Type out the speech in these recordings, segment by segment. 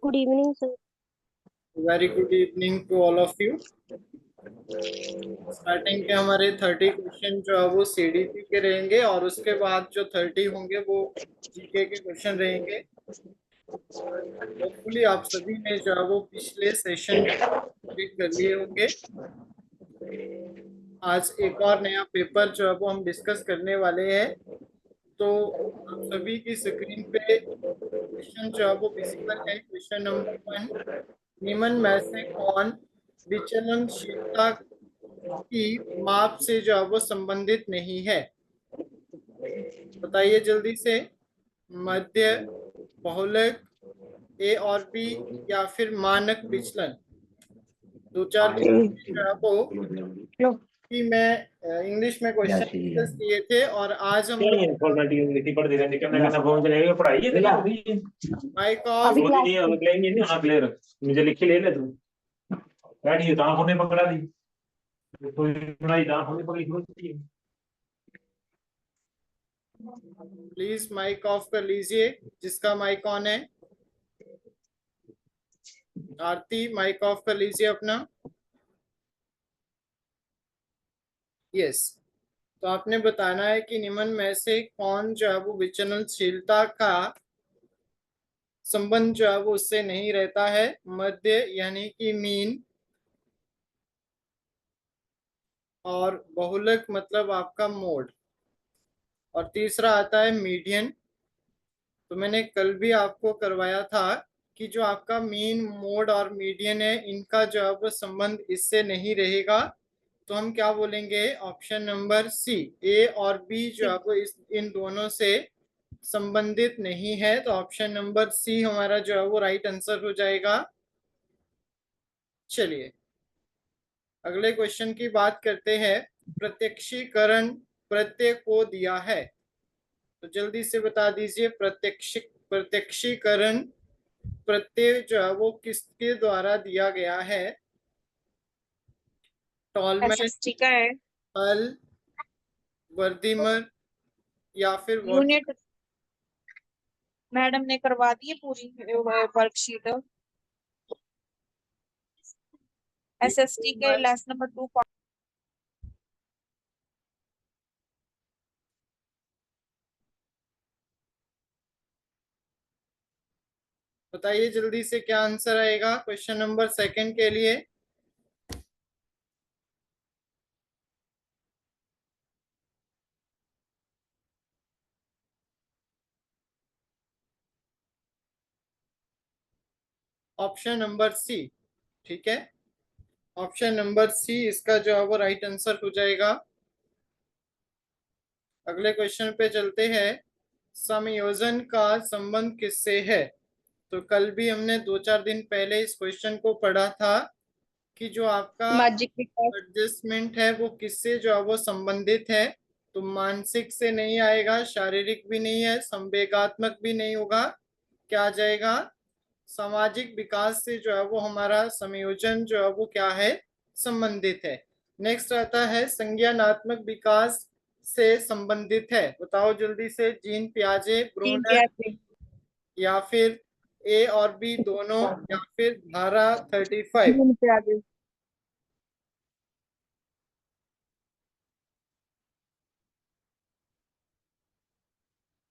Good evening, sir. Very good evening to all of you. Starting के हमारे 30 question जो है वो सीडीपी के रहेंगे और उसके बाद जो 30 होंगे वो जीके के क्वेश्चन रहेंगे। होपफुली आप सभी ने जो है वो पिछले सेशन कंप्लीट कर लिए होंगे। आज एक और नया पेपर जो है वो हम डिस्कस करने वाले हैं। तो आप सभी की स्क्रीन पे क्वेश्चन जो है वो विजिबल है। क्वेश्चन नंबर 1, निम्न में से कौन विचलनशीलता की माप से जो है वो संबंधित नहीं है? बताइए जल्दी से। मध्य, बहुलक, ए और बी, या फिर मानक विचलन। दो चार दिन जो है वो कि मैं इंग्लिश में क्वेश्चन डिस्कस किए थे और आज हम लोग माइक ऑफ। अभी मुझे लिख के ले ले तू बैठिए कहाँ होने पकड़ा दी थोड़ी बनाई कहाँ होने पकड़ी प्लीज माइक ऑफ कर लीजिए जिसका माइक ऑन है। आरती माइक ऑफ कर लीजिए अपना। यस। तो आपने बताना है कि निम्न में से कौन जो है वो विचलनशीलता का संबंध जो है वो उससे नहीं रहता है। मध्य यानी कि मीन, और बहुलक मतलब आपका मोड, और तीसरा आता है मीडियन। तो मैंने कल भी आपको करवाया था कि जो आपका मीन, मोड और मीडियन है इनका जो है वो संबंध इससे नहीं रहेगा। तो हम क्या बोलेंगे? ऑप्शन नंबर सी, ए और बी जो है वो इन दोनों से संबंधित नहीं है। तो ऑप्शन नंबर सी हमारा जो है वो राइट आंसर हो जाएगा। चलिए अगले क्वेश्चन की बात करते हैं। प्रत्यक्षीकरण प्रत्यय को दिया है, तो जल्दी से बता दीजिए। प्रत्यक्षीकरण प्रत्यय जो है वो किसके द्वारा दिया गया है? टॉलमैन, एसएसटी का है। हल, वर्दीमर, या फिर यूनिट मैडम ने करवा दी है पूरी वर्कशीट। एसएसटी के लेसन नंबर 2। बताइए जल्दी से क्या आंसर आएगा क्वेश्चन नंबर सेकंड के लिए। Option number C. ठीक है, ऑप्शन नंबर सी इसका जो है वो राइट आंसर हो जाएगा। अगले क्वेश्चन पे चलते हैं। संयोजन का संबंध किससे है? तो कल भी हमने 2-4 दिन पहले इस क्वेश्चन को पढ़ा था कि जो आपका सामाजिक विकास। एडजस्टमेंट है वो किससे जो है वो संबंधित है। तो मानसिक से नहीं आएगा, शारीरिक भी नहीं है, संवेगात्मक भी नहीं होगा। क्या आ जाएगा? सामाजिक विकास से जो है वो हमारा संयोजन जो है वो क्या है? संबंधित है। नेक्स्ट आता है संज्ञानात्मक विकास से संबंधित है। बताओ जल्दी से। जीन पियाजे, ब्रूनर, या फिर ए और बी दोनों, या फिर धारा 35?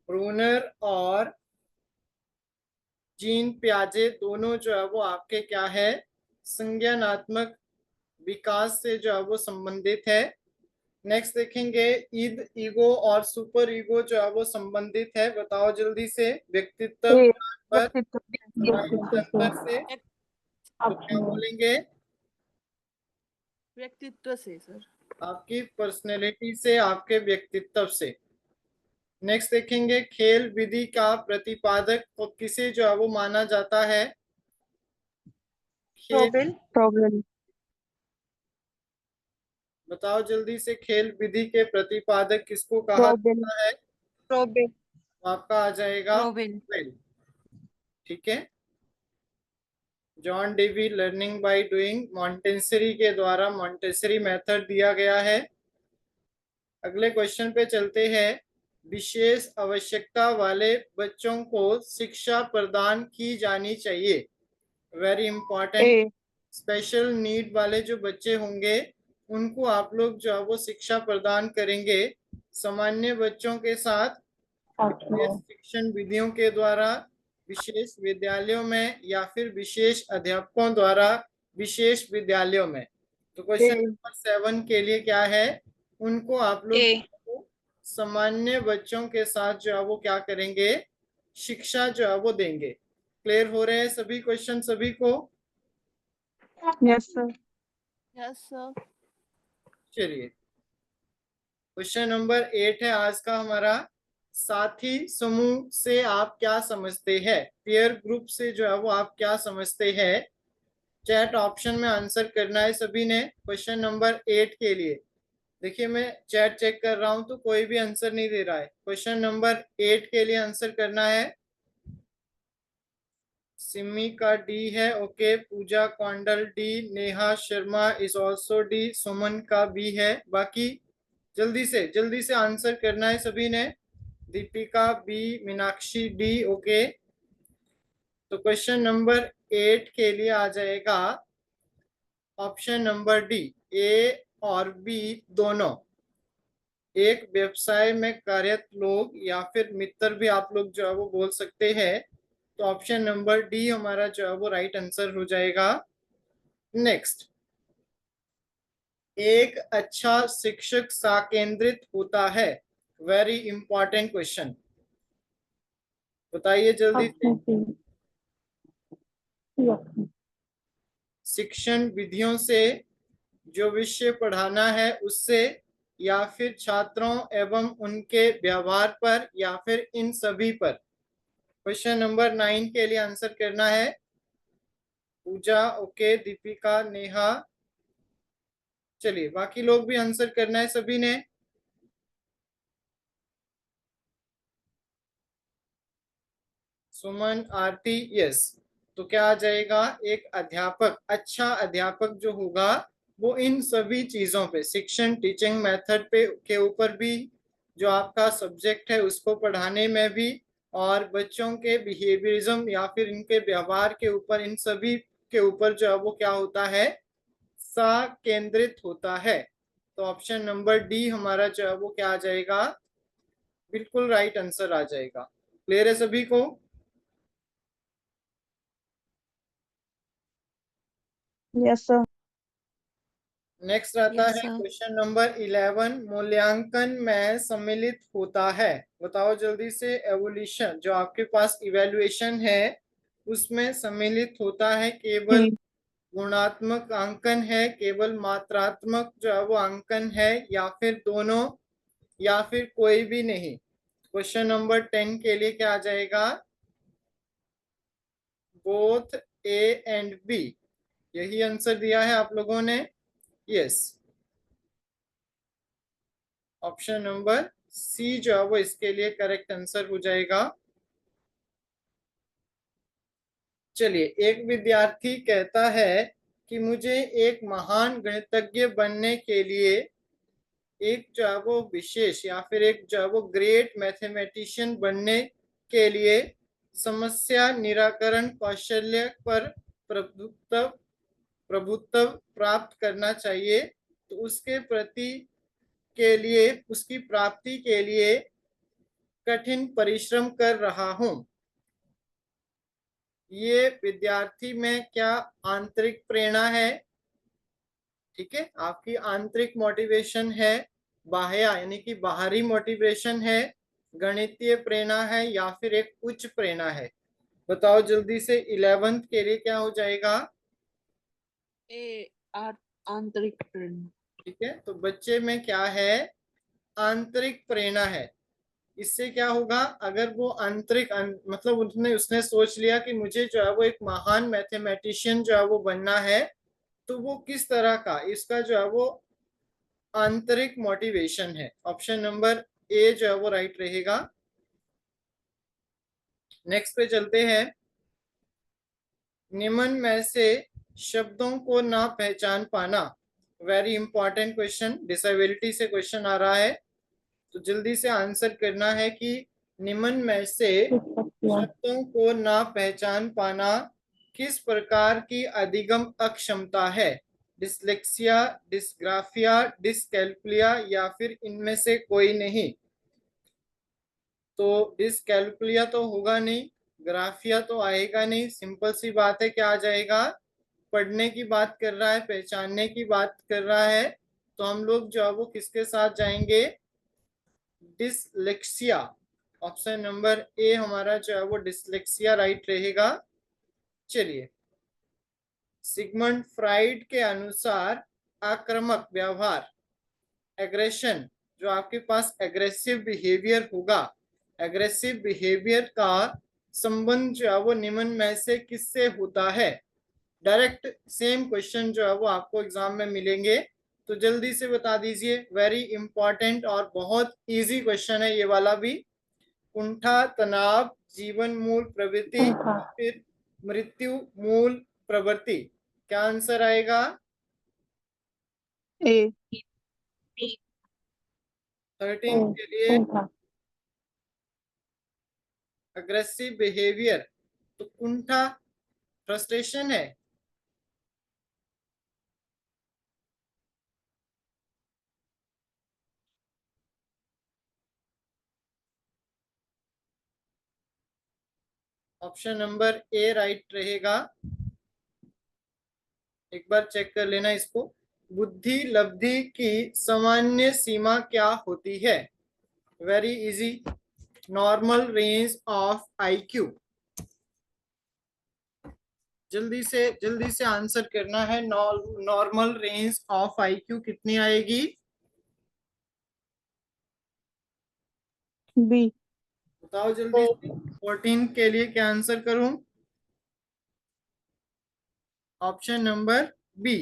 ब्रूनर और जीन पियाजे दोनों जो है वो आपके क्या है? संज्ञानात्मक विकास से जो है वो संबंधित है। नेक्स्ट देखेंगे ईद, ईगो और सुपर ईगो जो है वो संबंधित है। बताओ जल्दी से। व्यक्तित्व पर तंत्र से। तो क्या बोलेंगे? व्यक्तित्व से सर। आपकी पर्सनैलिटी से, आपके व्यक्तित्व से। नेक्स्ट देखेंगे खेल विधि का प्रतिपादक को किसे जो है वो माना जाता है? खेल, प्रॉब्लम। बताओ जल्दी से। खेल विधि के प्रतिपादक किसको कहा जाता है? आपका आ जाएगा Well, ठीक है। John Dewey learning by doing Montessori के द्वारा मॉन्टेसरी मेथड दिया गया है। अगले क्वेश्चन पे चलते हैं। विशेष आवश्यकता वाले बच्चों को शिक्षा प्रदान की जानी चाहिए। Very important. A. Special need वाले जो बच्चे होंगे उनको आप लोग जो है वो शिक्षा प्रदान करेंगे सामान्य बच्चों के साथ विशेष शिक्षण विधियों के द्वारा, विशेष विद्यालयों में या फिर विशेष अध्यापकों द्वारा विशेष विद्यालयों में। तो क्वेश्चन नंबर 7 के लिए क्या है, उनको आप लोग ए। सामान्य बच्चों के साथ जो है वो क्या करेंगे, शिक्षा जो है वो देंगे। क्लियर हो रहे हैं सभी क्वेश्चन सभी को? Yes sir. Yes sir. चलिए क्वेश्चन नंबर 8 है आज का हमारा। साथी समूह से आप क्या समझते हैं? पीयर ग्रुप से जो है वो आप क्या समझते हैं? चैट ऑप्शन में आंसर करना है सभी ने क्वेश्चन नंबर 8 के लिए। देखिए मैं चैट चेक कर रहा हूं तो कोई भी आंसर नहीं दे रहा है। क्वेश्चन नंबर 8 के लिए आंसर करना है। सिमी का डी है, okay. Pooja Kaundal D, Neha Sharma is also D, Suman का बी है। बाकी जल्दी से आंसर करना है सभी ने। Deepika B, Meenakshi D, okay. तो क्वेश्चन नंबर 8 के लिए आ जाएगा ऑप्शन नंबर डी, ए और बी दोनों। एक व्यवसाय में कार्यरत लोग या फिर मित्र भी आप लोग जो है वो बोल सकते हैं। तो ऑप्शन नंबर डी हमारा जो है वो राइट आंसर हो जाएगा। नेक्स्ट, एक अच्छा शिक्षक साकेंद्रित होता है। वेरी इंपॉर्टेंट क्वेश्चन, बताइए जल्दी से। शिक्षण विधियों से, जो विषय पढ़ाना है उससे, या फिर छात्रों एवं उनके व्यवहार पर, या फिर इन सभी पर। क्वेश्चन नंबर 9 के लिए आंसर करना है। पूजा, ओके। दीपिका, नेहा, चलिए बाकी लोग भी आंसर करना है सभी ने। सुमन, आरती, यस। तो क्या आ जाएगा, एक अध्यापक, अच्छा अध्यापक जो होगा वो इन सभी चीजों पे, शिक्षण टीचिंग मेथड पे के ऊपर भी, जो आपका सब्जेक्ट है उसको पढ़ाने में भी, और बच्चों के बिहेवियरिज्म या फिर इनके व्यवहार के ऊपर, इन सभी के ऊपर जो है वो क्या होता है, सा केंद्रित होता है। तो ऑप्शन नंबर डी हमारा जो है वो क्या आ जाएगा, बिल्कुल राइट आंसर आ जाएगा। क्लियर है सभी को? Yes sir. नेक्स्ट आता Yes, है sir. क्वेश्चन नंबर 11, मूल्यांकन में सम्मिलित होता है। बताओ जल्दी से। एवोल्यूशन, जो आपके पास इवेल्युएशन है उसमें सम्मिलित होता है, केवल गुणात्मक अंकन है, केवल मात्रात्मक जो है वो अंकन है, या फिर दोनों, या फिर कोई भी नहीं। क्वेश्चन नंबर 10 के लिए क्या आ जाएगा, बोथ ए एंड बी। यही आंसर दिया है आप लोगों ने, यस। ऑप्शन नंबर सी जो है वो इसके लिए करेक्ट आंसर हो जाएगा। चलिए, एक विद्यार्थी कहता है कि मुझे एक महान गणितज्ञ बनने के लिए एक जो है वो विशेष, या फिर एक जो है वो ग्रेट मैथमेटिशियन बनने के लिए समस्या निराकरण कौशल्य पर प्रभुत्व प्रभुत्व प्राप्त करना चाहिए। तो उसके प्रति के लिए, उसकी प्राप्ति के लिए कठिन परिश्रम कर रहा हूं। ये विद्यार्थी में क्या आंतरिक प्रेरणा है? ठीक है, आपकी आंतरिक मोटिवेशन है, बाह्य यानी कि बाहरी मोटिवेशन है, गणितीय प्रेरणा है, या फिर एक उच्च प्रेरणा है? बताओ जल्दी से। 11th के लिए क्या हो जाएगा? ए आंतरिक प्रेरणा। ठीक है, तो बच्चे में क्या है, आंतरिक प्रेरणा है। इससे क्या होगा, अगर वो आंतरिक मतलब उसने सोच लिया कि मुझे जो है वो एक महान मैथमेटिशियन जो है वो बनना है, तो वो किस तरह का, इसका जो है वो आंतरिक मोटिवेशन है। ऑप्शन नंबर ए जो है वो राइट रहेगा। नेक्स्ट पे चलते हैं। निम्न में से शब्दों को ना पहचान पाना। वेरी इंपॉर्टेंट क्वेश्चन, डिसेबिलिटी से क्वेश्चन आ रहा है, तो जल्दी से आंसर करना है कि निम्न में से शब्दों को ना पहचान पाना किस प्रकार की अधिगम अक्षमता है? डिसलेक्सिया, डिस्ग्राफिया, डिसकैल्कुलिया या फिर इनमें से कोई नहीं? तो डिसकैल्कुलिया तो होगा नहीं, ग्राफिया तो आएगा नहीं, सिंपल सी बात है, क्या आ जाएगा? पढ़ने की बात कर रहा है, पहचानने की बात कर रहा है, तो हम लोग जो है वो किसके साथ जाएंगे? डिसलेक्सिया। ऑप्शन नंबर ए हमारा जो है वो डिसलेक्सिया राइट रहेगा। चलिए, सिगमंड फ्राइड के अनुसार आक्रामक व्यवहार, एग्रेशन, जो आपके पास एग्रेसिव बिहेवियर होगा, एग्रेसिव बिहेवियर का संबंध जो है वो निम्न में से किससे होता है? डायरेक्ट सेम क्वेश्चन जो है वो आपको एग्जाम में मिलेंगे, तो जल्दी से बता दीजिए। वेरी इंपॉर्टेंट और बहुत इजी क्वेश्चन है ये वाला भी। कुंठा, तनाव, जीवन मूल प्रवृत्ति या फिर मृत्यु मूल प्रवृत्ति? क्या आंसर आएगा? ए 13 के लिए अग्रेसिव बिहेवियर, तो कुंठा फ्रस्ट्रेशन है। ऑप्शन नंबर ए राइट रहेगा। एक बार चेक कर लेना इसको। बुद्धि लब्धि की सामान्य सीमा क्या होती है? Very easy, normal range of IQ. जल्दी से आंसर करना है। नॉर्मल रेंज ऑफ आईक्यू कितनी आएगी? बी बताओ जल्दी से। 14 के लिए क्या आंसर करूं? Option number B.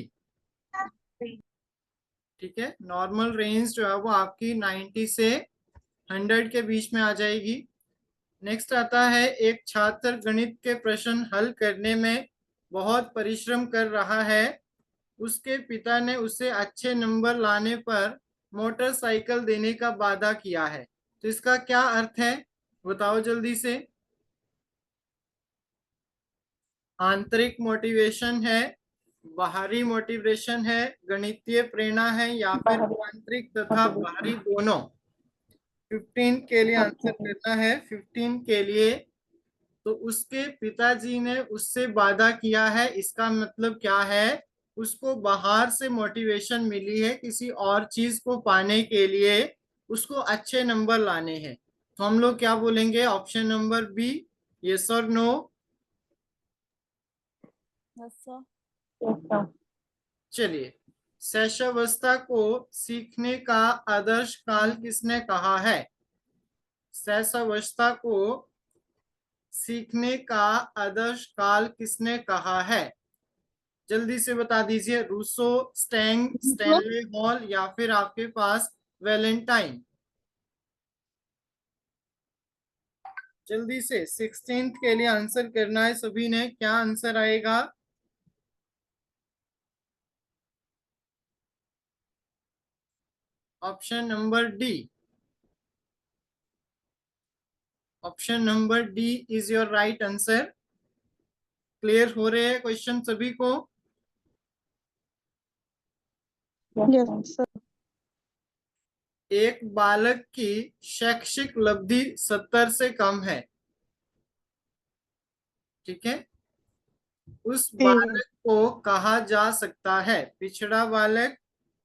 ठीक है, नॉर्मल रेंज जो है वो आपकी 90 से 100 के बीच में आ जाएगी। नेक्स्ट आता है, एक छात्र गणित के प्रश्न हल करने में बहुत परिश्रम कर रहा है, उसके पिता ने उसे अच्छे नंबर लाने पर मोटरसाइकिल देने का वादा किया है, तो इसका क्या अर्थ है? बताओ जल्दी से। आंतरिक मोटिवेशन है, बाहरी मोटिवेशन है, गणितीय प्रेरणा है या फिर आंतरिक तथा बाहरी दोनों? 15 के लिए आंसर करना है। 15 के लिए, तो उसके पिताजी ने उससे वादा किया है, इसका मतलब क्या है? उसको बाहर से मोटिवेशन मिली है किसी और चीज को पाने के लिए, उसको अच्छे नंबर लाने हैं, तो हम लोग क्या बोलेंगे? ऑप्शन नंबर बी, यस और नो? Yes sir. चलिए, शैशवावस्था को सीखने का आदर्श काल किसने कहा है? शैशवावस्था को सीखने का आदर्श काल किसने कहा है? जल्दी से बता दीजिए। रूसो, स्टैंग, स्टैनले हॉल या फिर आपके पास वैलेंटाइन? जल्दी से 16 के लिए आंसर करना है सभी ने। क्या आंसर आएगा? Option number D. Option number D is your right answer. Clear हो रहे हैं क्वेश्चन सभी को? Yes sir. एक बालक की शैक्षिक उपलब्धि 70 से कम है, ठीक है, उस बालक को कहा जा सकता है पिछड़ा बालक,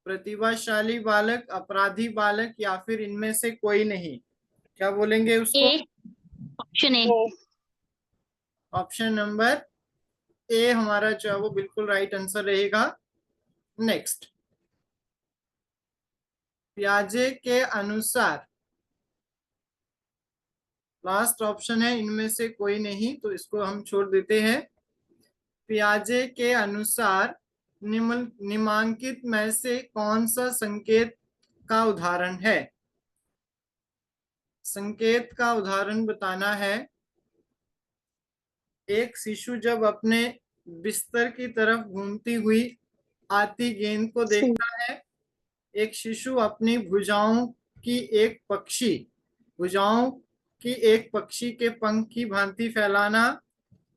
प्रतिभाशाली बालक, अपराधी बालक या फिर इनमें से कोई नहीं? क्या बोलेंगे उसको? Option A. Option number A हमारा जो है वो बिल्कुल राइट आंसर रहेगा। नेक्स्ट, पियाजे के अनुसार, लास्ट ऑप्शन है, इनमें से कोई नहीं, तो इसको हम छोड़ देते हैं। पियाजे के अनुसार निम्नलिखित में से कौन सा संकेत का उदाहरण है? संकेत का उदाहरण बताना है। एक शिशु जब अपने बिस्तर की तरफ घूमती हुई आती गेंद को देखता है, एक शिशु अपनी भुजाओं की एक पक्षी के पंख की भांति फैलाना,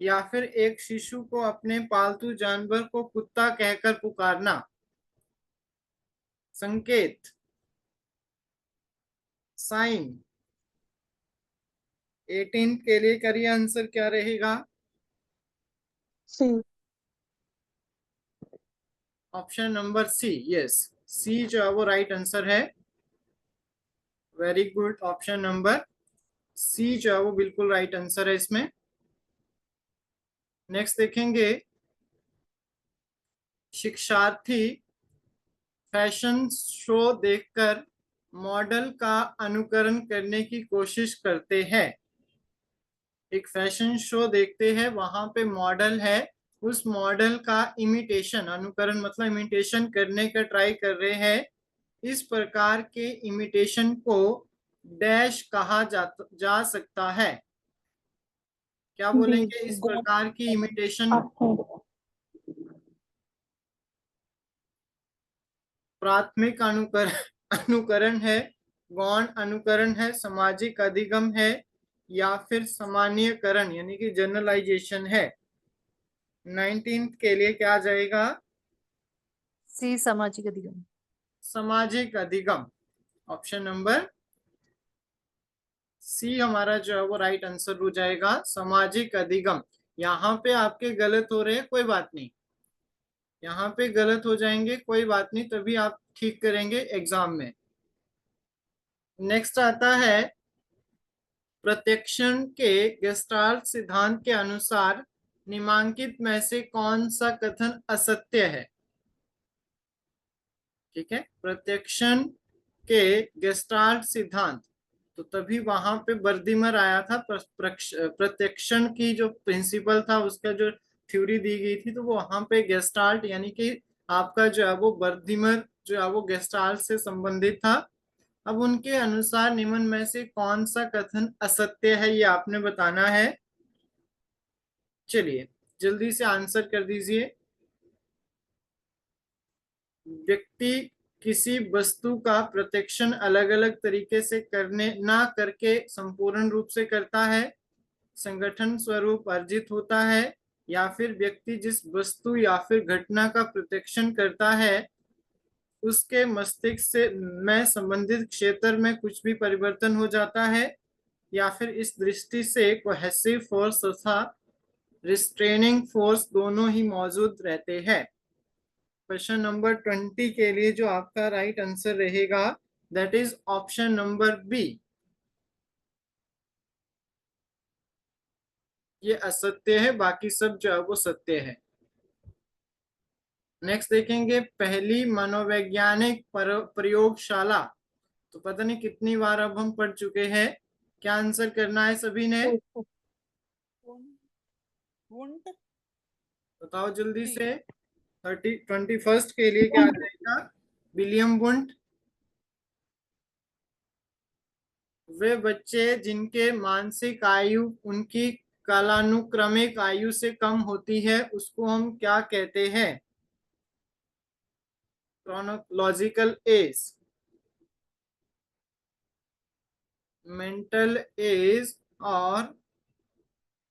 या फिर एक शिशु को अपने पालतू जानवर को कुत्ता कहकर पुकारना। संकेत, साइन। 18 के लिए करिए आंसर क्या रहेगा? C. Option number C, yes, C जो है वो राइट आंसर है। Very good, option number C जो है वो बिल्कुल राइट आंसर है इसमें। नेक्स्ट देखेंगे, शिक्षार्थी फैशन शो देखकर मॉडल का अनुकरण करने की कोशिश करते हैं। एक फैशन शो देखते हैं, वहां पे मॉडल है, उस मॉडल का इमिटेशन, अनुकरण मतलब इमिटेशन करने का ट्राई कर रहे हैं। इस प्रकार के इमिटेशन को डैश कहा जा सकता है। क्या बोलेंगे इस प्रकार की इमिटेशन? प्राथमिक अनुकरण है, गौण अनुकरण है, सामाजिक अधिगम है, या फिर सामान्यकरण यानी कि जनरलाइजेशन है। 19 के लिए क्या आ जाएगा? सी, सामाजिक अधिगम। सामाजिक अधिगम, ऑप्शन नंबर सी हमारा जो है वो राइट आंसर हो जाएगा, सामाजिक अधिगम। यहाँ पे आपके गलत हो रहे हैं, कोई बात नहीं, यहाँ पे गलत हो जाएंगे कोई बात नहीं, तभी आप ठीक करेंगे एग्जाम में। नेक्स्ट आता है, प्रत्यक्षण के गेस्टाल्ट सिद्धांत के अनुसार निम्नलिखित में से कौन सा कथन असत्य है? ठीक है, प्रत्यक्षण के गेस्टाल्ट सिद्धांत, तो तभी वहां पे बर्दिमर आया था। प्रत्यक्षण की जो प्रिंसिपल था, उसका जो थ्योरी दी गई थी, तो वो वहां पे गेस्टाल्ट यानी कि आपका जो है वो बर्दिमर जो है वो गेस्टाल्ट से संबंधित था। अब उनके अनुसार निम्न में से कौन सा कथन असत्य है, ये आपने बताना है। चलिए जल्दी से आंसर कर दीजिए। व्यक्ति किसी वस्तु का प्रत्यक्षण अलग अलग तरीके से करने ना करके संपूर्ण रूप से करता है, संगठन स्वरूप अर्जित होता है, या फिर व्यक्ति जिस वस्तु या फिर घटना का प्रत्यक्षण करता है उसके मस्तिष्क से में संबंधित क्षेत्र में कुछ भी परिवर्तन हो जाता है, या फिर इस दृष्टि से कोहेसिव फोर्स तथा रिस्ट्रेनिंग फोर्स दोनों ही मौजूद रहते हैं। क्वेश्चन नंबर 20 के लिए जो आपका राइट आंसर रहेगा that is option number B, ये असत्य है, बाकी सब जो है वो सत्य है। नेक्स्ट देखेंगे, पहली मनोवैज्ञानिक प्रयोगशाला, तो पता नहीं कितनी बार अब हम पढ़ चुके हैं। क्या आंसर करना है सभी ने? वुंट बताओ जल्दी से। 21st के लिए क्या आ जाएगा? William Wundt. वे बच्चे जिनके मानसिक आयु उनकी कालानुक्रमिक आयु से कम होती है उसको हम क्या कहते हैं? क्रोनोलॉजिकल एज, मेंटल एज और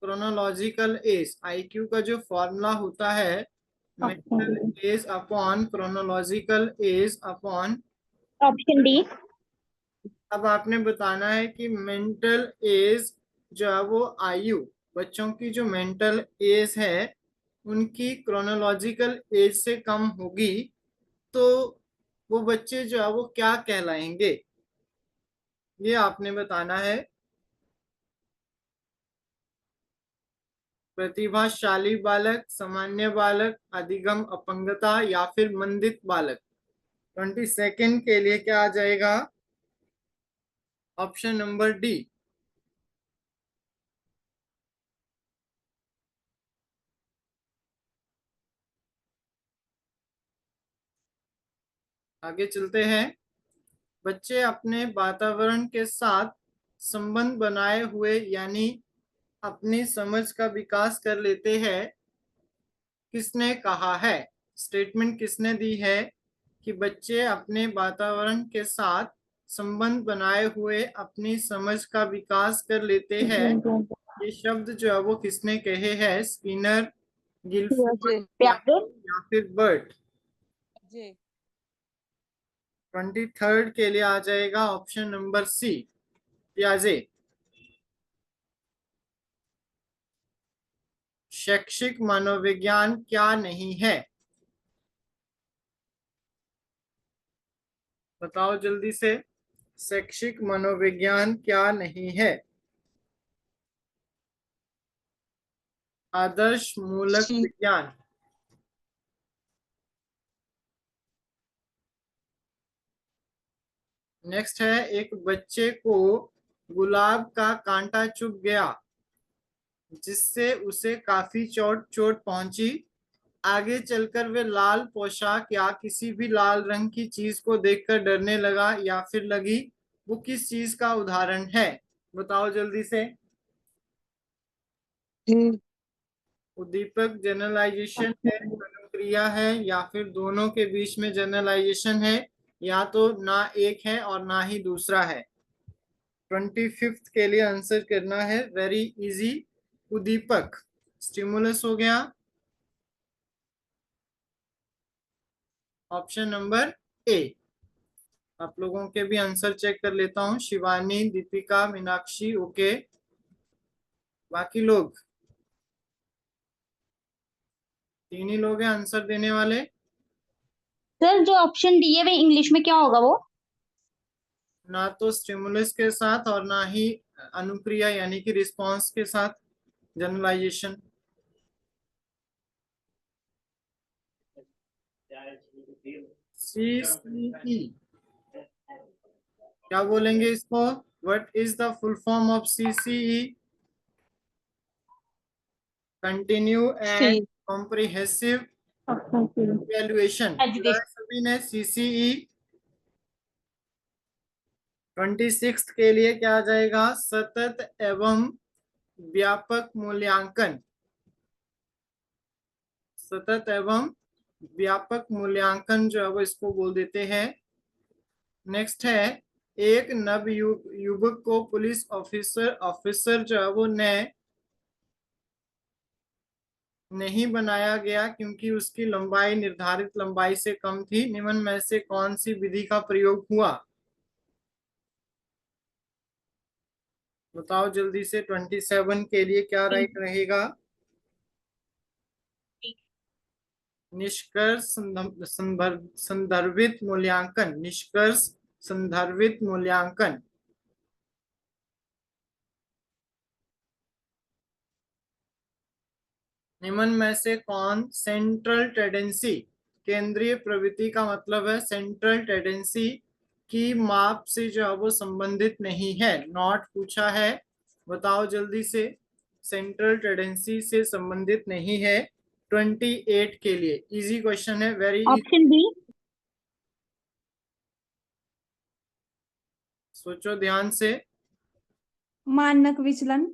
क्रोनोलॉजिकल एज। आईक्यू का जो फॉर्मूला होता है, mental as upon chronological age upon. Option D. अब आपने बताना है कि मेंटल एज जो है वो आयु, बच्चों की जो मेंटल एज है उनकी क्रोनोलॉजिकल एज से कम होगी, तो वो बच्चे जो है वो क्या कहलाएंगे, ये आपने बताना है। प्रतिभाशाली बालक, सामान्य बालक, अधिगम अपंगता, या फिर मंदित बालक। 22nd के लिए क्या आ जाएगा? Option number D. आगे चलते हैं, बच्चे अपने वातावरण के साथ संबंध बनाए हुए यानी अपनी समझ का विकास कर लेते हैं। किसने कहा है? स्टेटमेंट किसने दी है कि बच्चे अपने वातावरण के साथ संबंध बनाए हुए अपनी समझ का विकास कर लेते हैं? ये शब्द जो है वो किसने कहे हैं? स्किनर, गिलफोर्ड पियाजे। या फिर बर्ट? जे 23rd के लिए आ जाएगा ऑप्शन नंबर सी, पियाजे। शैक्षिक मनोविज्ञान क्या नहीं है? बताओ जल्दी से, शैक्षिक मनोविज्ञान क्या नहीं है? आदर्श मूलक सी। विज्ञान, नेक्स्ट है एक बच्चे को गुलाब का कांटा चुभ गया जिससे उसे काफी चोट पहुंची। आगे चलकर वे लाल पोशाक या किसी भी लाल रंग की चीज को देखकर डरने लगा या फिर लगी। वो किस चीज का उदाहरण है? बताओ जल्दी से। डी। उद्दीपक जनरलाइजेशन है, अनुक्रिया है, या फिर दोनों के बीच में जनरलाइजेशन है, या तो ना एक है और ना ही दूसरा है। 25th के लिए आंसर करना है, वेरी इजी। उद्दीपक स्टिमुलस हो गया, ऑप्शन नंबर ए। आप लोगों के भी आंसर चेक कर लेता हूं। शिवानी, दीपिका, मीनाक्षी, ओके। बाकी लोग, 3 ही लोग हैं आंसर देने वाले। सर जो ऑप्शन डी है वे इंग्लिश में क्या होगा वो? ना तो स्टिमुलस के साथ और ना ही अनुक्रिया यानी कि रिस्पांस के साथ जनरलाइजेशन। CCE क्या बोलेंगे इसको? What is the full form of CCE? Continue C. And comprehensive option C. Evaluation. Education. सभी ने CCE। 26th के लिए क्या आ जाएगा? सतत एवं व्यापक मूल्यांकन। सतत एवं व्यापक मूल्यांकन जो है वो इसको बोल देते हैं। नेक्स्ट है एक नव युवक को पुलिस ऑफिसर जो है वो नहीं बनाया गया क्योंकि उसकी लंबाई निर्धारित लंबाई से कम थी। निम्न में से कौन सी विधि का प्रयोग हुआ? बताओ जल्दी से। 27 के लिए क्या राइट रहेगा? निष्कर्ष संदर्भित मूल्यांकन। निष्कर्ष संदर्भित मूल्यांकन। निम्न में से कौन सेंट्रल टेंडेंसी, केंद्रीय प्रवृत्ति का मतलब है सेंट्रल टेंडेंसी की माप से जो है वो संबंधित नहीं है? नॉट पूछा है, बताओ जल्दी से। सेंट्रल टेंडेंसी से संबंधित नहीं है। 28 के लिए इजी क्वेश्चन है, वेरी इजी। Option B. सोचो ध्यान से। मानक विचलन।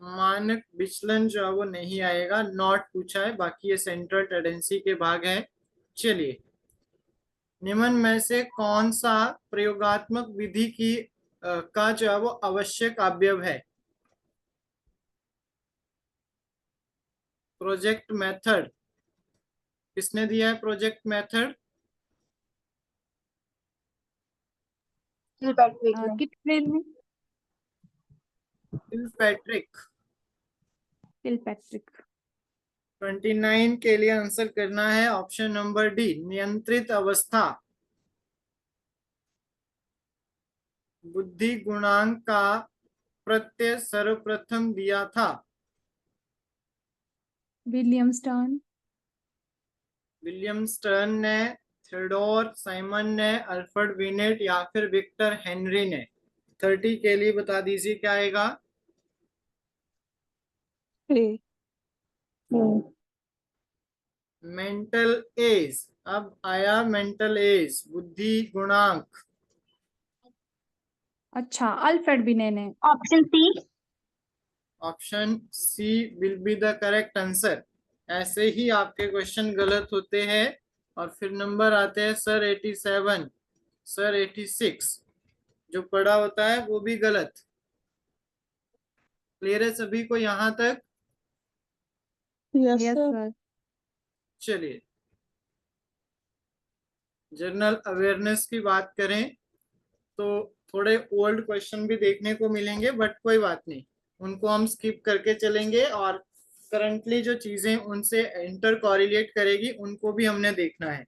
मानक विचलन जो है वो नहीं आएगा, नॉट पूछा है, बाकी ये सेंट्रल टेंडेंसी के भाग है। चलिए, निम्न में से कौन सा प्रयोगात्मक विधि की का जो है वो आवश्यक अवयव है? Project method. किसने दिया है प्रोजेक्ट मेथड? कितने में? किलपैट्रिक। किलपैट्रिक। 29 के लिए आंसर करना है, ऑप्शन नंबर डी, नियंत्रित अवस्था। बुद्धि गुणांक का प्रत्यय सर्वप्रथम दिया था? William stern. विलियम स्टर्न ने, थियोडोर साइमन ने, अल्फ्रेड बिनेट या फिर विक्टर हेनरी ने? 30 के लिए बता दीजिए क्या आएगा? ए। Mental age. अब आया मेंटल एज, बुद्धि गुणांक। अच्छा, अल्फ्रेड बिने ने। Option C. Option C will be the correct answer. ऐसे ही आपके क्वेश्चन गलत होते हैं और फिर नंबर आते हैं सर 87, सर 86। जो पढ़ा होता है वो भी गलत। क्लियर है सभी को यहाँ तक? Yes yes sir. सर। चलिए, जनरल अवेयरनेस की बात करें तो थोड़े ओल्ड क्वेश्चन भी देखने को मिलेंगे, बट कोई बात नहीं, उनको हम स्किप करके चलेंगे और करंटली जो चीजें उनसे इंटर कॉरिलेट करेगी उनको भी हमने देखना है।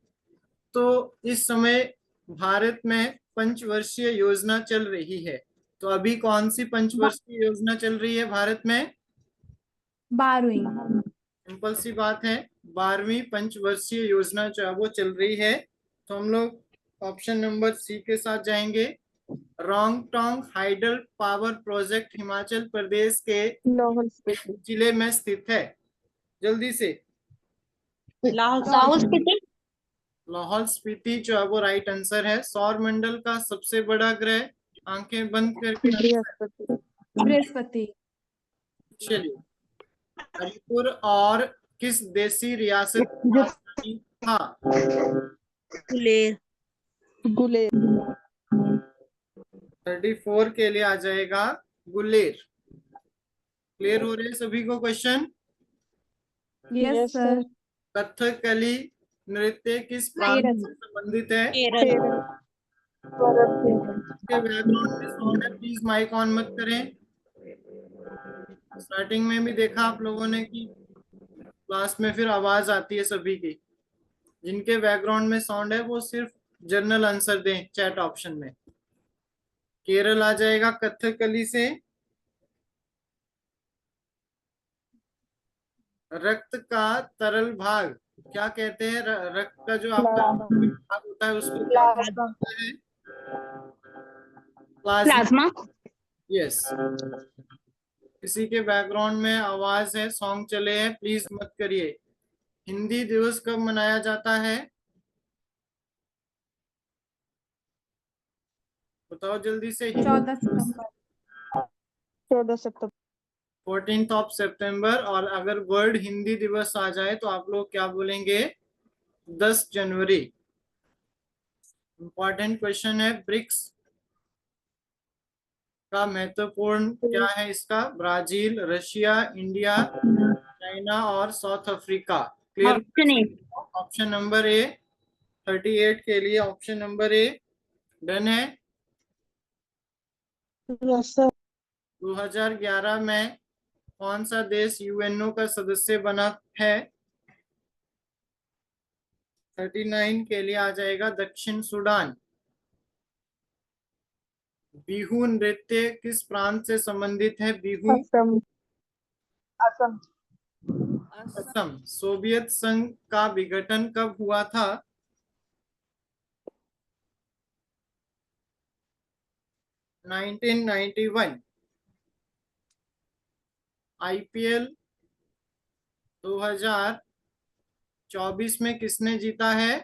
तो इस समय भारत में पंचवर्षीय योजना चल रही है, तो अभी कौन सी पंचवर्षीय योजना चल रही है भारत में? 12वीं। सिंपल सी बात है, 12वीं पंचवर्षीय योजना जो है वो चल रही है। तो हम लोग ऑप्शन नंबर सी के साथ जाएंगे। Rongtong hydel power project Himachal Pradesh के लाहौल स्पीति। जिले में स्थित है? जल्दी से। लाहौल स्पीति। लाहौल स्पीति जो है वो राइट आंसर है। सौर मंडल का सबसे बड़ा ग्रह, आंखें बंद करके। बृहस्पति। बृहस्पति। चलिए, हरिपुर और किस देसी रियासत की राजधानी था? गुलेर। 34 के लिए आ जाएगा गुलेर। क्लियर हो रहे हैं सभी को क्वेश्चन? Yes sir. कथकली नृत्य किस प्रांत केरल। से संबंधित है? केरल। के बैकग्राउंड में साउंड है, प्लीज माइक ऑन मत करें। स्टार्टिंग में भी देखा आप लोगों ने कि क्लास में फिर आवाज आती है सभी की। जिनके बैकग्राउंड में साउंड है वो सिर्फ जनरल आंसर दें चैट ऑप्शन में। केरल आ जाएगा कथकली से। रक्त का तरल भाग क्या कहते हैं? रक्त का जो आपका भाग होता है उसको क्या कहते हैं? प्लाज्मा। यस। किसी के बैकग्राउंड में आवाज है, सॉन्ग चले हैं, प्लीज मत करिए। हिंदी दिवस कब मनाया जाता है? बताओ जल्दी से। 14 सितंबर। 14 सितंबर। 14th ऑफ सितंबर। और अगर वर्ल्ड हिंदी दिवस आ जाए तो आप लोग क्या बोलेंगे? 10 जनवरी। इंपॉर्टेंट क्वेश्चन है। ब्रिक्स का महत्वपूर्ण क्या है इसका? ब्राजील, रशिया, इंडिया, चाइना और south Africa. Clear? Option number A. 38 के लिए ऑप्शन नंबर ए डन है। Yes sir. 2011 में कौन सा देश यूएनओ का सदस्य बना है? 39 के लिए आ जाएगा दक्षिण सूडान। बिहू नृत्य किस प्रांत से संबंधित है? बिहू असम। असम। असम। सोवियत संघ का विघटन कब हुआ था? 1991। आईपीएल 2024 में किसने जीता है?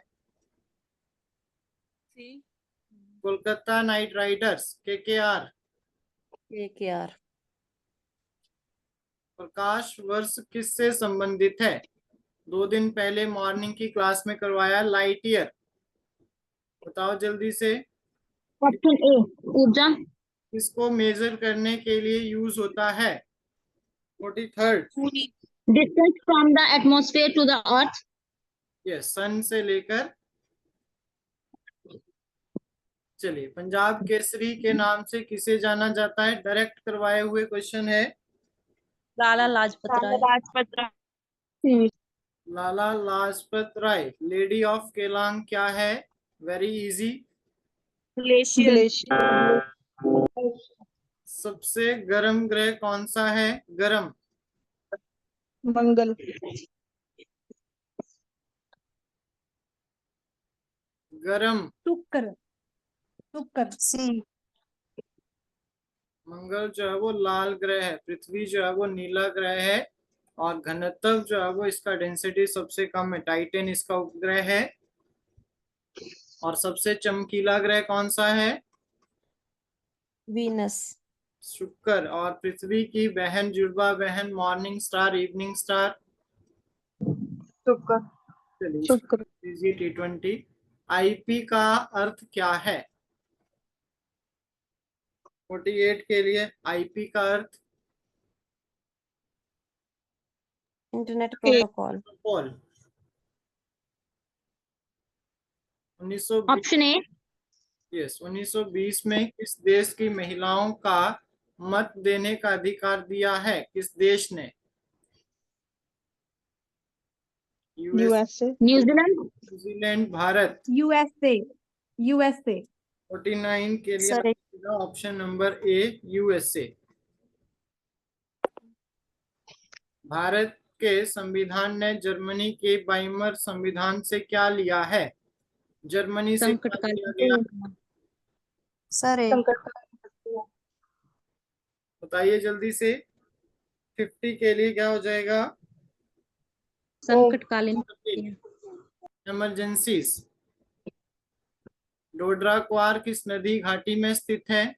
C. Kolkata Knight Riders, KKR. प्रकाश वर्ष किससे संबंधित है? 2 दिन पहले मॉर्निंग की क्लास में करवाया, लाइट ईयर। बताओ जल्दी से। ऑप्शन ए ऊर्जा। किसको मेजर करने के लिए यूज होता है? 43rd। Distance from the atmosphere to the earth. Yes, sun से लेकर। चलिए, पंजाब केसरी के नाम से किसे जाना जाता है? डायरेक्ट करवाए हुए क्वेश्चन है। लाला लाजपत राय। लाला लाजपत राय। लेडी ऑफ केलांग क्या है? Very easy. ग्लेशियर। सबसे गर्म ग्रह कौन सा है? गर्म। मंगल। गरम। शुक्र। शुक्र। सी। मंगल जो है वो लाल ग्रह है, पृथ्वी जो है वो नीला ग्रह है, और घनत्व जो है वो इसका डेंसिटी सबसे कम है, टाइटन इसका उपग्रह है। और सबसे चमकीला ग्रह कौन सा है? वीनस। शुक्र। और पृथ्वी की बहन, जुड़वा बहन, मॉर्निंग स्टार, इवनिंग स्टार? शुक्र। शुक्र। T20। आईपी का अर्थ क्या है? 48 के लिए आईपी का अर्थ? Internet protocol. Protocol 1920 option A. Yes 1920 में किस देश की महिलाओं का मत देने का अधिकार दिया है? किस देश ने? USA. New Zealand. New Zealand, Bharat. USA. USA. 49 के लिए sir option number A USA. Bharat के संविधान ने जर्मनी के वाइमर संविधान से क्या लिया है? जर्मनी से क्या लिया गया? सर बताइए जल्दी से। 50 के लिए क्या हो जाएगा? संकटकालीन। इमरजेंसीज। डोडरा क्वार किस नदी घाटी में स्थित है?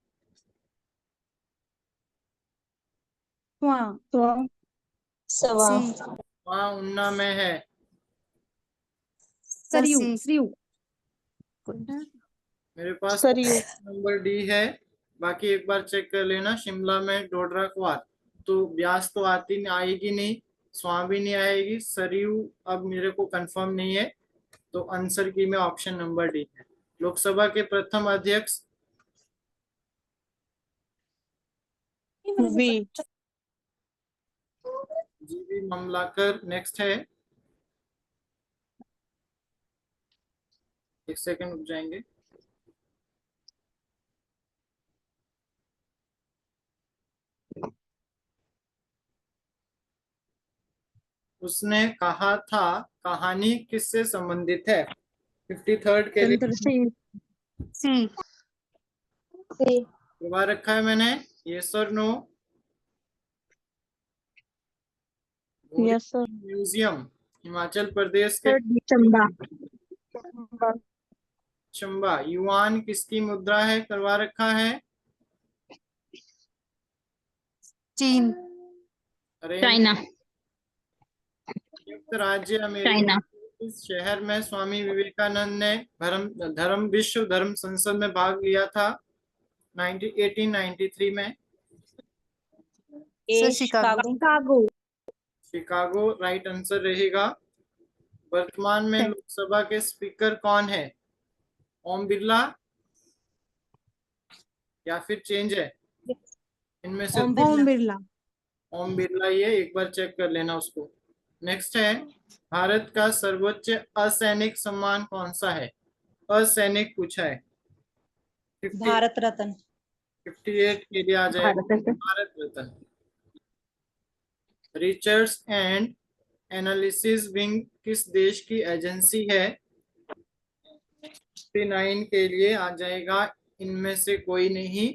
वहाँ। वहाँ उन्ना में है। सरयू। सरयू। मेरे पास सरयू। नंबर डी है, बाकी एक बार चेक कर लेना। शिमला में डोडरा क्वार, तो ब्यास तो आती आएगी नहीं, स्वां भी नहीं आएगी, सरयू अब मेरे को कंफर्म नहीं है, तो आंसर की में ऑप्शन नंबर डी है। लोकसभा के प्रथम अध्यक्ष? वी। जीवी मामलाकर। नेक्स्ट है, एक सेकंड रुक जाएंगे। उसने कहा था कहानी किससे संबंधित है? 53rd के लिए करवा रखा है मैंने, यस और no? Yes sir. Museum Himachal Pradesh के चंबा। चंबा। युआन किसकी मुद्रा है? करवा रखा है। चीन। चाइना। संयुक्त राज्य अमेरिका चाइना। के इस शहर में स्वामी विवेकानंद ने विश्व धर्म संसद में भाग लिया था 1893 में? शिकागो। शिकागो राइट आंसर रहेगा। वर्तमान में लोकसभा के स्पीकर कौन है? ओम बिरला या फिर चेंज है इनमें से? ओम बिरला। ओम बिरला, ये एक बार चेक कर लेना उसको। नेक्स्ट है, भारत का सर्वोच्च असैनिक सम्मान कौन सा है? असैनिक पूछा है। भारत रत्न। 58 के लिए आ जाएगा Bharat Ratna. Research and analysis wing किस देश की एजेंसी है? 59 के लिए आ जाएगा इनमें से कोई नहीं।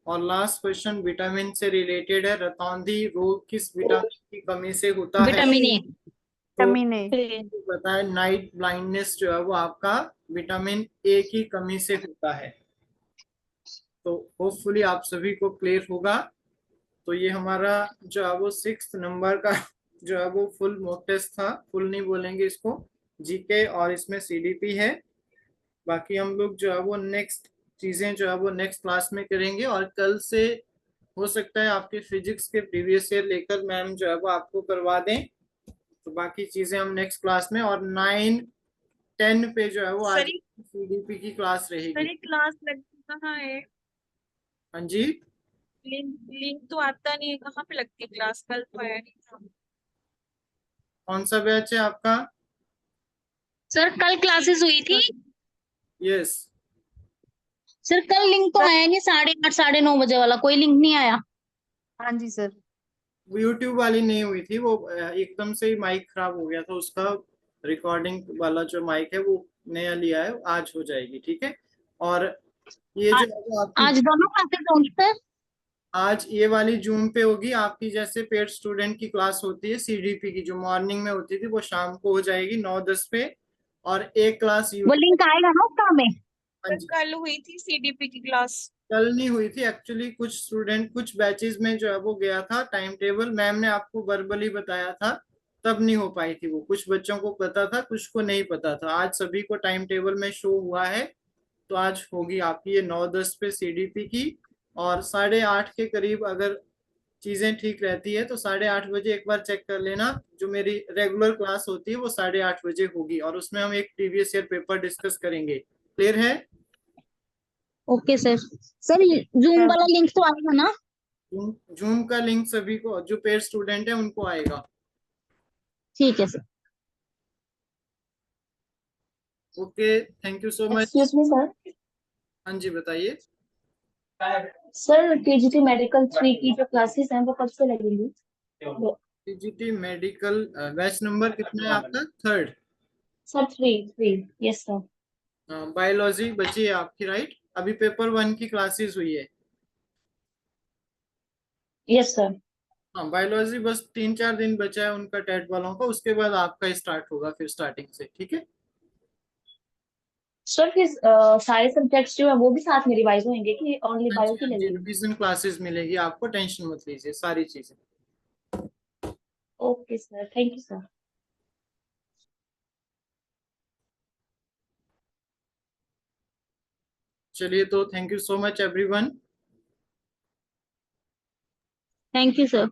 और लास्ट क्वेश्चन विटामिन से रिलेटेड है। रतौंधी रोग किस विटामिन की कमी से होता है? Vitamin A. तो पता है नाइट ब्लाइंडनेस जो है वो आपका विटामिन ए की कमी से होता है। तो होपफुली आप सभी को क्लियर होगा। तो ये हमारा जो है वो 6th नंबर का जो है वो फुल मॉक टेस्ट था। फुल नहीं बोलेंगे इसको, जीके और इसमें सीडीपी है। बाकी हम लोग जो है वो नेक्स्ट चीजें जो है वो नेक्स्ट क्लास में करेंगे। और कल से हो सकता है आपके फिजिक्स के प्रीवियस ईयर लेकर मैम जो है वो आपको करवा दें। तो बाकी चीजें हम नेक्स्ट क्लास में, और 9, 10 पे जो है वो आज सीडीपी की क्लास रहेगी। क्लास लगती कहाँ है? हाँ जी, लिंक तो आता नहीं है, कहाँ पे लगती है क्लास? कल तो आया नहीं था। कौन सा बैच है आपका? सर कल क्लासेस हुई थी। यस, सर कल लिंक तो आया नहीं, 8:30 9:30 बजे वाला कोई लिंक नहीं आया। हाँ जी सर। यूट्यूब वाली नहीं हुई थी वो, एकदम से ही माइक खराब हो गया था उसका। रिकॉर्डिंग वाला जो माइक है वो नया लिया है, आज हो जाएगी, ठीक है। और ये जो है आपकी आज दोनों क्लासेस होंगी सर। आज ये वाली जूम पे होगी आपकी। जैसे पेड स्टूडेंट की क्लास होती है सीडीपी की, जो मॉर्निंग में होती थी, वो शाम को हो जाएगी 9-10 पे। और एक क्लास वो लिंक आएगा ना उसका हमें? हाँ जी, कल हुई थी सीडीपी की क्लास। कल नहीं हुई थी एक्चुअली। कुछ स्टूडेंट कुछ बैचेस में जो है वो गया था टाइम टेबल, मैम ने आपको वर्बली बताया था, तब नहीं हो पाई थी वो। कुछ बच्चों को पता था, कुछ को नहीं पता था। आज सभी को टाइम टेबल में शो हुआ है, तो आज होगी आपकी ये 9-10 पे सीडीपी की। और 8:30 के करीब अगर चीजें ठीक रहती है तो 8:30 बजे एक बार चेक कर लेना। जो मेरी रेगुलर क्लास होती है वो 8:30 बजे होगी और उसमें हम एक प्रीवियस ईयर पेपर डिस्कस करेंगे। क्लियर है? Okay sir. सर जूम वाला लिंक तो आएगा ना? जूम का लिंक सभी को, जो पेड स्टूडेंट है उनको आएगा। ठीक है sir. Okay, thank you so much. Excuse me sir. हाँ जी, बताइए। सर केजीटी मेडिकल 3 की जो क्लासेस हैं वो कब से लगेंगी? टीजीटी मेडिकल बैच नंबर कितना है आपका? 3rd। Sir 3 yes sir. Biology बची है आपकी, राइट? अभी पेपर 1 की क्लासेस हुई है। Yes sir. हाँ, बायोलॉजी बस 3-4 दिन बचा है उनका टेट वालों का, उसके बाद आपका स्टार्ट होगा फिर स्टार्टिंग से, ठीक है? सर फिर सारे सब्जेक्ट्स जो है वो भी साथ में रिवाइज होंगे कि ओनली हाँ बायो जी, की हाँ जी, लगेगी? रिवीजन क्लासेस मिलेगी आपको, टेंशन मत लीजिए, सारी चीजें। Okay sir, thank you sir. चलिए, तो thank you so much everyone. Thank you sir.